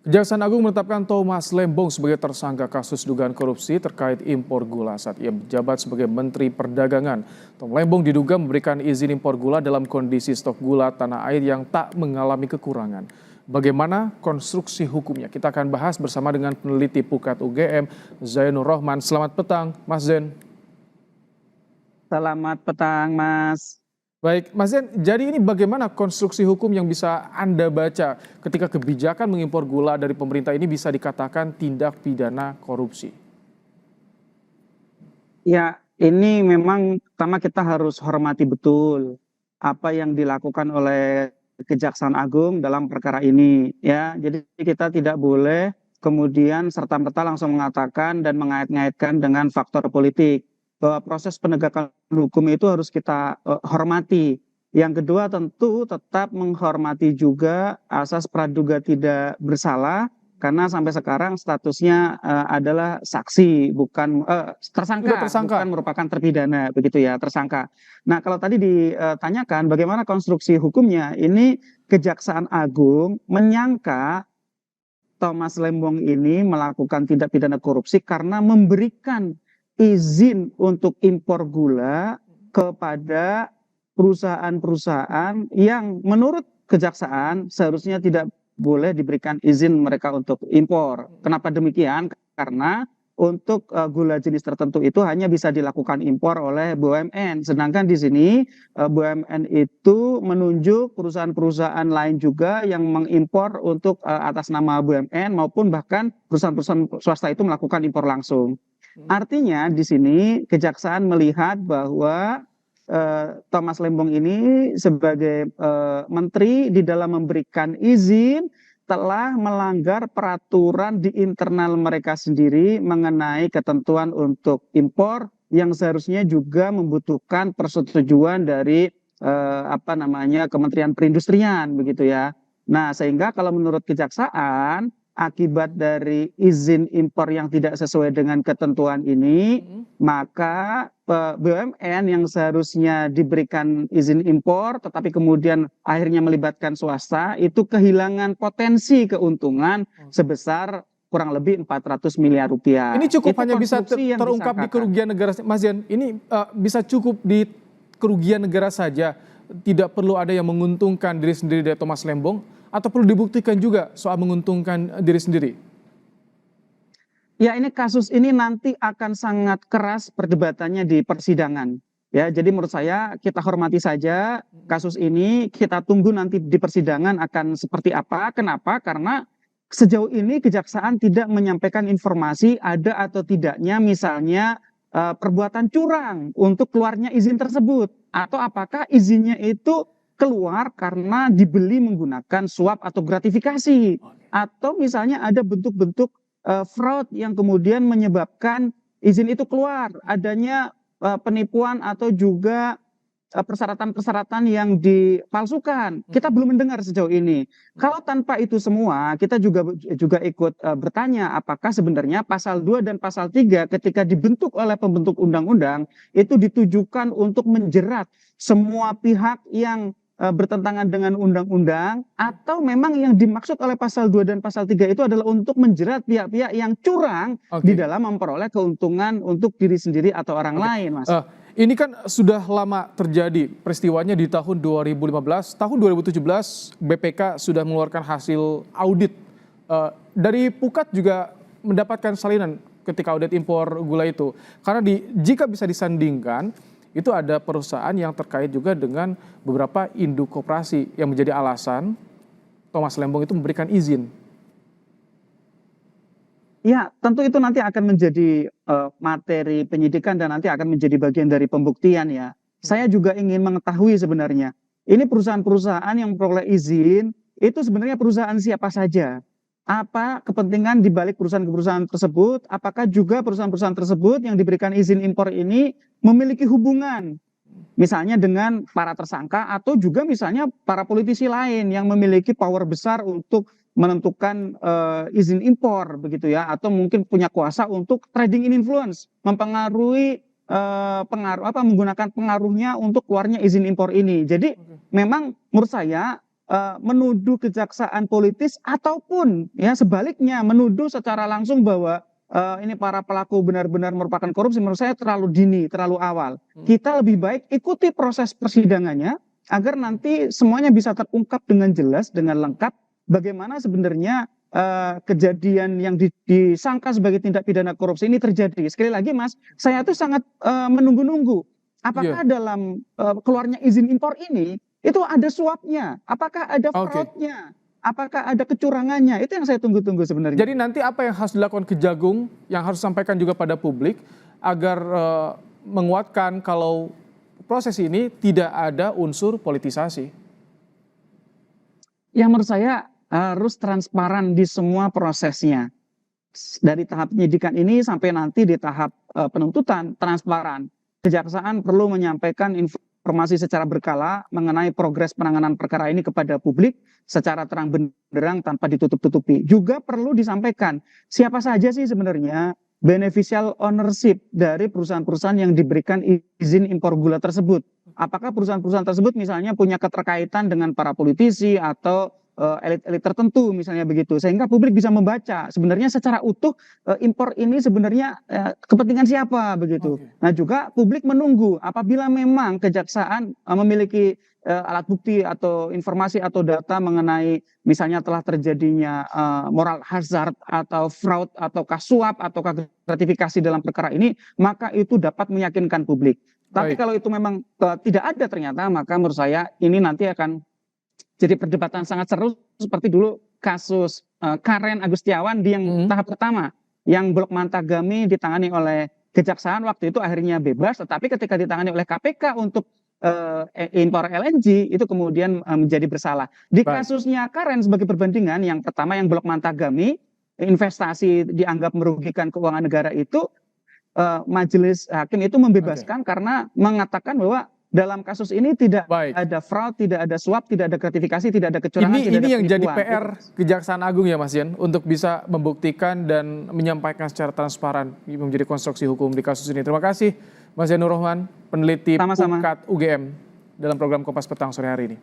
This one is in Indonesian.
Kejaksaan Agung menetapkan Thomas Lembong sebagai tersangka kasus dugaan korupsi terkait impor gula saat ia menjabat sebagai Menteri Perdagangan. Tom Lembong diduga memberikan izin impor gula dalam kondisi stok gula tanah air yang tak mengalami kekurangan. Bagaimana konstruksi hukumnya? Kita akan bahas bersama dengan peneliti Pukat UGM, Zainur Rohman. Selamat petang, Mas Zain. Selamat petang, Mas. Baik, Mas Zain, jadi ini bagaimana konstruksi hukum yang bisa Anda baca ketika kebijakan mengimpor gula dari pemerintah ini bisa dikatakan tindak pidana korupsi? Ya, ini memang pertama kita harus hormati betul apa yang dilakukan oleh Kejaksaan Agung dalam perkara ini, ya. Jadi kita tidak boleh kemudian serta-merta langsung mengatakan dan mengait-ngaitkan dengan faktor politik. Bahwa proses penegakan hukum itu harus kita hormati. Yang kedua tentu tetap menghormati juga asas praduga tidak bersalah karena sampai sekarang statusnya adalah saksi bukan Sudah tersangka, tersangka. bukan merupakan terpidana begitu ya, tersangka. Nah, kalau tadi ditanyakan bagaimana konstruksi hukumnya, ini Kejaksaan Agung menyangka Thomas Lembong ini melakukan tindak pidana korupsi karena memberikan izin untuk impor gula kepada perusahaan-perusahaan yang menurut kejaksaan seharusnya tidak boleh diberikan izin mereka untuk impor. Kenapa demikian? Karena untuk gula jenis tertentu itu hanya bisa dilakukan impor oleh BUMN. Sedangkan di sini BUMN itu menunjuk perusahaan-perusahaan lain juga yang mengimpor untuk atas nama BUMN maupun bahkan perusahaan-perusahaan swasta itu melakukan impor langsung. Artinya di sini kejaksaan melihat bahwa Thomas Lembong ini sebagai menteri di dalam memberikan izin telah melanggar peraturan di internal mereka sendiri mengenai ketentuan untuk impor yang seharusnya juga membutuhkan persetujuan dari Kementerian Perindustrian begitu ya. Nah, sehingga kalau menurut kejaksaan akibat dari izin impor yang tidak sesuai dengan ketentuan ini, maka BUMN yang seharusnya diberikan izin impor tetapi kemudian akhirnya melibatkan swasta itu kehilangan potensi keuntungan sebesar kurang lebih 400 miliar rupiah. Ini cukup Itu hanya bisa konstruksi yang terungkap di disangkakan. kerugian negara, Mas Zain. Ini bisa cukup di kerugian negara saja, tidak perlu ada yang menguntungkan diri sendiri dari Thomas Lembong, atau perlu dibuktikan juga soal menguntungkan diri sendiri? Ya, ini kasus ini nanti akan sangat keras perdebatannya di persidangan. Ya, jadi menurut saya kita hormati saja kasus ini, kita tunggu nanti di persidangan akan seperti apa. Kenapa? Karena sejauh ini kejaksaan tidak menyampaikan informasi ada atau tidaknya misalnya perbuatan curang untuk keluarnya izin tersebut atau apakah izinnya itu keluar karena dibeli menggunakan suap atau gratifikasi atau misalnya ada bentuk-bentuk fraud yang kemudian menyebabkan izin itu keluar, adanya penipuan atau juga persyaratan-persyaratan yang dipalsukan. Kita belum mendengar sejauh ini. Kalau tanpa itu semua, kita juga ikut bertanya apakah sebenarnya pasal 2 dan pasal 3 ketika dibentuk oleh pembentuk undang-undang itu ditujukan untuk menjerat semua pihak yang bertentangan dengan undang-undang atau memang yang dimaksud oleh pasal 2 dan pasal 3 itu adalah untuk menjerat pihak-pihak yang curang di dalam memperoleh keuntungan untuk diri sendiri atau orang lain, Mas. Ini kan sudah lama terjadi peristiwanya di tahun 2015, tahun 2017 BPK sudah mengeluarkan hasil audit. Dari Pukat juga mendapatkan salinan ketika audit impor gula itu. Karena jika bisa disandingkan, itu ada perusahaan yang terkait juga dengan beberapa induk koperasi yang menjadi alasan Thomas Lembong itu memberikan izin. Ya, tentu itu nanti akan menjadi materi penyidikan dan nanti akan menjadi bagian dari pembuktian ya. Saya juga ingin mengetahui sebenarnya, ini perusahaan-perusahaan yang memperoleh izin, itu sebenarnya perusahaan siapa saja? Apa kepentingan di balik perusahaan-perusahaan tersebut? Apakah juga perusahaan-perusahaan tersebut yang diberikan izin impor ini memiliki hubungan misalnya dengan para tersangka atau juga misalnya para politisi lain yang memiliki power besar untuk menentukan izin impor begitu ya, atau mungkin punya kuasa untuk trading in influence, mempengaruhi menggunakan pengaruhnya untuk keluarnya izin impor ini. Jadi memang menurut saya menuduh kejaksaan politis ataupun ya sebaliknya menuduh secara langsung bahwa ini para pelaku benar-benar merupakan korupsi, menurut saya terlalu dini, terlalu awal. Kita lebih baik ikuti proses persidangannya agar nanti semuanya bisa terungkap dengan jelas, dengan lengkap bagaimana sebenarnya kejadian yang disangka sebagai tindak pidana korupsi ini terjadi. Sekali lagi Mas, saya tuh sangat menunggu-nunggu apakah dalam keluarnya izin impor ini itu ada suapnya, apakah ada fraudnya, apakah ada kecurangannya, itu yang saya tunggu-tunggu sebenarnya. Jadi nanti apa yang harus dilakukan Kejagung, yang harus disampaikan juga pada publik, agar menguatkan kalau proses ini tidak ada unsur politisasi? Yang menurut saya harus transparan di semua prosesnya. Dari tahap penyidikan ini sampai nanti di tahap penuntutan, transparan. Kejaksaan perlu menyampaikan informasi secara berkala mengenai progres penanganan perkara ini kepada publik secara terang benderang tanpa ditutup-tutupi. Juga perlu disampaikan siapa saja sih sebenarnya beneficial ownership dari perusahaan-perusahaan yang diberikan izin impor gula tersebut. Apakah perusahaan-perusahaan tersebut misalnya punya keterkaitan dengan para politisi atau elit-elit tertentu misalnya begitu, sehingga publik bisa membaca sebenarnya secara utuh impor ini sebenarnya kepentingan siapa begitu. Nah juga publik menunggu apabila memang kejaksaan memiliki alat bukti atau informasi atau data mengenai misalnya telah terjadinya moral hazard atau fraud atau suap atau gratifikasi dalam perkara ini, maka itu dapat meyakinkan publik. Tapi kalau itu memang tidak ada ternyata, maka menurut saya ini nanti akan jadi perdebatan sangat seru seperti dulu kasus Karen Agustiawan di yang tahap pertama, yang Blok Mantagami ditangani oleh kejaksaan waktu itu akhirnya bebas, tetapi ketika ditangani oleh KPK untuk impor LNG itu kemudian menjadi bersalah. Di kasusnya Karen sebagai perbandingan, yang pertama yang Blok Mantagami investasi dianggap merugikan keuangan negara itu, majelis hakim itu membebaskan karena mengatakan bahwa dalam kasus ini tidak ada fraud, tidak ada suap, tidak ada gratifikasi, tidak ada kecurangan, tidak ada Ini yang penipuan. jadi PR Kejaksaan Agung ya Mas Yen, untuk bisa membuktikan dan menyampaikan secara transparan menjadi konstruksi hukum di kasus ini. Terima kasih Mas Yen Nur Rahman, peneliti Pukat UGM dalam program Kompas Petang sore hari ini.